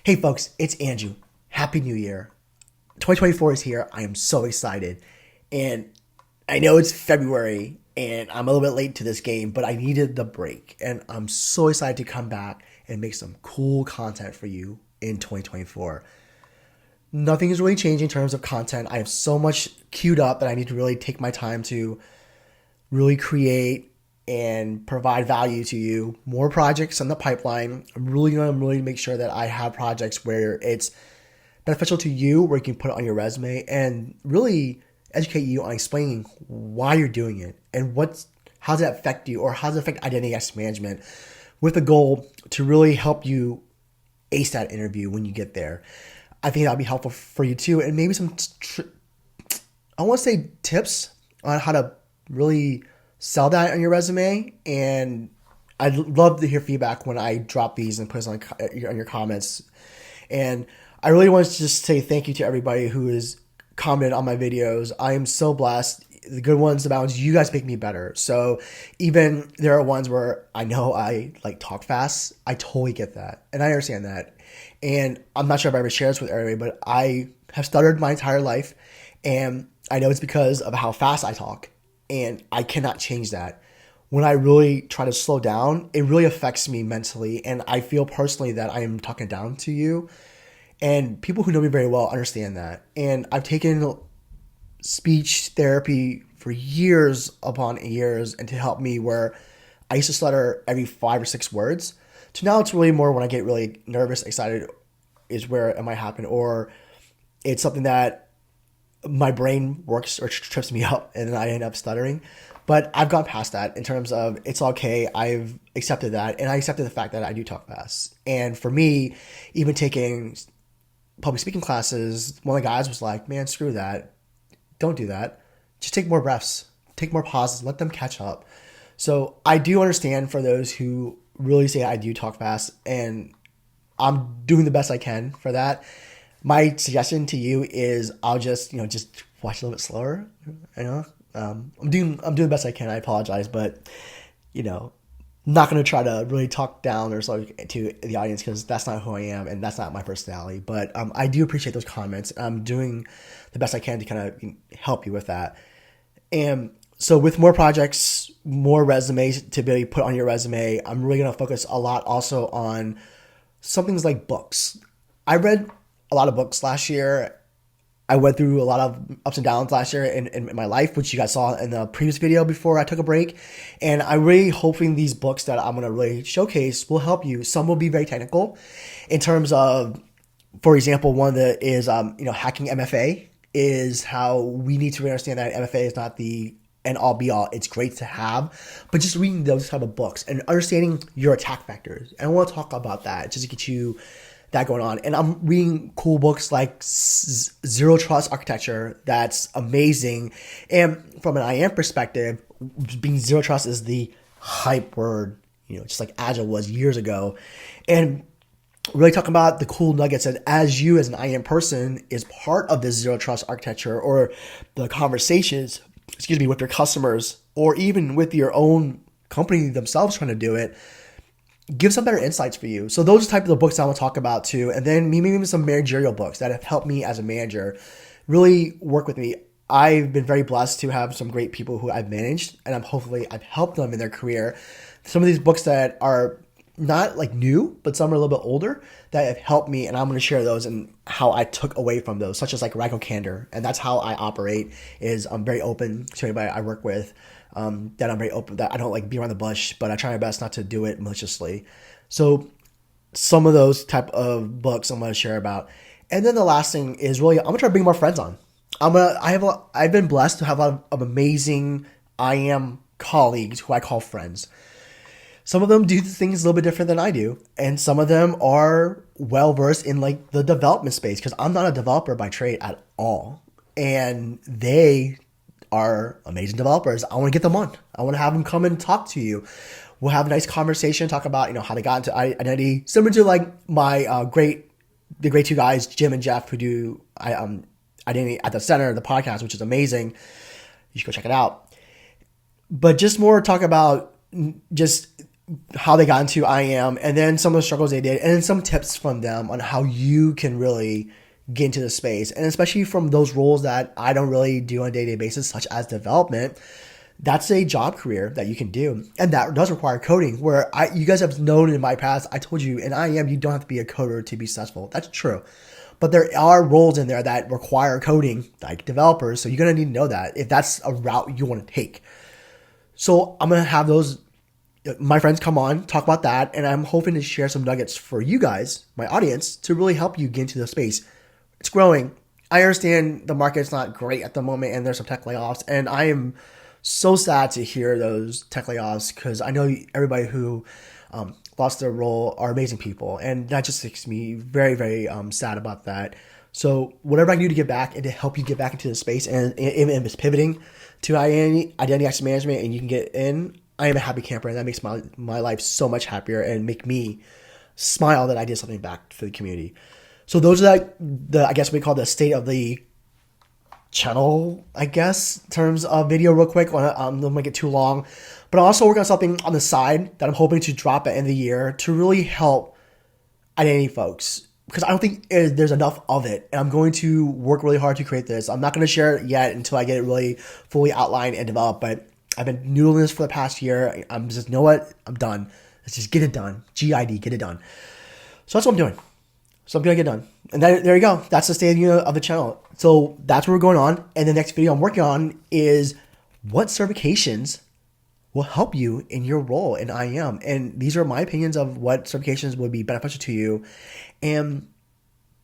Hey folks, it's Andrew. Happy New Year. 2024 is here. I am so excited. And I know it's February and I'm a little bit late to this game, but I needed the break. And I'm so excited to come back and make some cool content for you in 2024. Nothing is really changing in terms of content. I have so much queued up that I need to really take my time to really create and provide value to you. More projects in the pipeline. I'm really going to make sure that I have projects where it's beneficial to you, where you can put it on your resume and really educate you on explaining why you're doing it and how does that affect you, or how does it affect identity access management, with the goal to really help you ace that interview when you get there. I think that'll be helpful for you too, and maybe some I want to say tips on how to really sell that on your resume. And I'd love to hear feedback when I drop these and put it on your comments. And I really want to just say thank you to everybody who has commented on my videos. I am so blessed. The good ones, the bad ones, you guys make me better. So even there are ones where I know I talk fast. I totally get that. And I understand that. And I'm not sure if I ever shared this with everybody, but I have stuttered my entire life. And I know it's because of how fast I talk. And I cannot change that. When I really try to slow down, it really affects me mentally. And I feel personally that I am talking down to you. And people who know me very well understand that. And I've taken speech therapy for years upon years, and to help me where I used to stutter every 5 or 6 words, to now it's really more when I get really nervous, excited is where it might happen. Or it's something that my brain works or trips me up and then I end up stuttering. But I've gone past that in terms of it's okay. I've accepted that, and I accepted the fact that I do talk fast. And for me, even taking public speaking classes, one of the guys was like, man, screw that. Don't do that. Just take more breaths, take more pauses, let them catch up. So I do understand for those who really say I do talk fast, and I'm doing the best I can for that. My suggestion to you is I'll just watch a little bit slower. I'm doing the best I can. I apologize, but I'm not going to try to really talk down or slow to the audience, because that's not who I am and that's not my personality. But I do appreciate those comments. I'm doing the best I can to kind of help you with that. And so with more projects, more resumes to be put on your resume, I'm really going to focus a lot also on some things like books. I read a lot of books last year. I went through a lot of ups and downs last year in my life, which you guys saw in the previous video before I took a break. And I'm really hoping these books that I'm going to really showcase will help you. Some will be very technical in terms of, for example, one that is, hacking MFA, is how we need to really understand that MFA is not the end all be all. It's great to have, but just reading those type of books and understanding your attack vectors. And I want to talk about that just to get you that going on. And I'm reading cool books like Zero Trust Architecture. That's amazing. And from an IAM perspective, being Zero Trust is the hype word, just like Agile was years ago. And really talking about the cool nuggets that as you as an IAM person is part of this Zero Trust Architecture, or the conversations, with your customers, or even with your own company themselves trying to do it, give some better insights for you. So those are the type of the books I want to talk about too. And then maybe some managerial books that have helped me as a manager really work with me. I've been very blessed to have some great people who I've managed, and hopefully I've helped them in their career. Some of these books that are not new, but some are a little bit older, that have helped me, and I'm going to share those and how I took away from those, such as Radical Candor. And that's how I operate, is I'm very open to anybody I work with. That I'm very open, that I don't be around the bush, but I try my best not to do it maliciously. So some of those type of books I'm going to share about. And then the last thing is really, I'm going to try to bring more friends on. I've been blessed to have a lot of amazing IAM colleagues who I call friends. Some of them do things a little bit different than I do, and some of them are well versed in the development space, because I'm not a developer by trade at all, and they are amazing developers. I want to get them on. I want to have them come and talk to you. We'll have a nice conversation, talk about how they got into identity, similar to my the great two guys, Jim and Jeff, who do Identity at the Center, the podcast, which is amazing. You should go check it out. But just more talk about just how they got into IAM, and then some of the struggles they did, and then some tips from them on how you can really get into the space. And especially from those roles that I don't really do on a day-to-day basis, such as development, that's a job career that you can do. And that does require coding, where you guys have known in my past, I told you in IAM, you don't have to be a coder to be successful. That's true. But there are roles in there that require coding, like developers. So you're going to need to know that if that's a route you want to take. So I'm going to have my friends come on, talk about that. And I'm hoping to share some nuggets for you guys, my audience, to really help you get into the space. It's growing. I understand the market's not great at the moment and there's some tech layoffs. And I am so sad to hear those tech layoffs because I know everybody who lost their role are amazing people. And that just makes me very, very sad about that. So whatever I can do to get back and to help you get back into the space and it's pivoting to identity access management and you can get in, I am a happy camper, and that makes my life so much happier and make me smile that I did something back for the community. So those are I guess we call the state of the channel, I guess, in terms of video real quick. Don't make it too long. But I also work on something on the side that I'm hoping to drop at the end of the year to really help identity folks. Because I don't think there's enough of it. And I'm going to work really hard to create this. I'm not going to share it yet until I get it really fully outlined and developed. But I've been noodling this for the past year. I'm just, you know what? I'm done. Let's just get it done. GID, get it done. So that's what I'm doing. So I'm going to get done. And there you go. That's the state of the channel. So that's what we're going on. And the next video I'm working on is what certifications will help you in your role in IAM. And these are my opinions of what certifications would be beneficial to you. And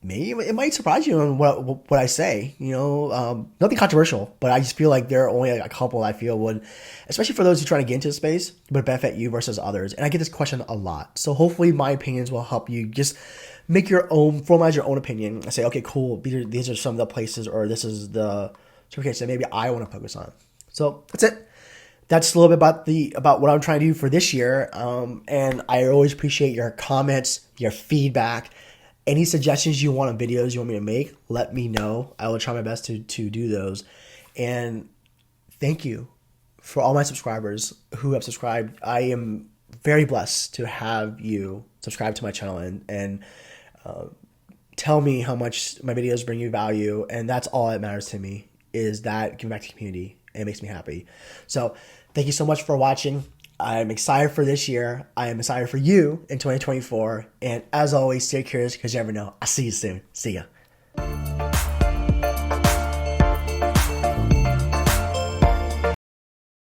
maybe it might surprise you on what I say, nothing controversial, but I just feel like there are only a couple I feel would, especially for those who try to get into the space, would benefit you versus others. And I get this question a lot. So hopefully my opinions will help you just formalize your own opinion and say, okay, cool. These are some of the places, or this is the certification that maybe I want to focus on. So that's it. That's a little bit about what I'm trying to do for this year. And I always appreciate your comments, your feedback. Any suggestions you want on videos you want me to make, let me know. I will try my best to do those. And thank you for all my subscribers who have subscribed. I am very blessed to have you subscribe to my channel and tell me how much my videos bring you value. And that's all that matters to me, is that giving back to the community. And it makes me happy. So thank you so much for watching. I'm excited for this year. I am excited for you in 2024. And as always, stay curious because you never know. I'll see you soon. See ya.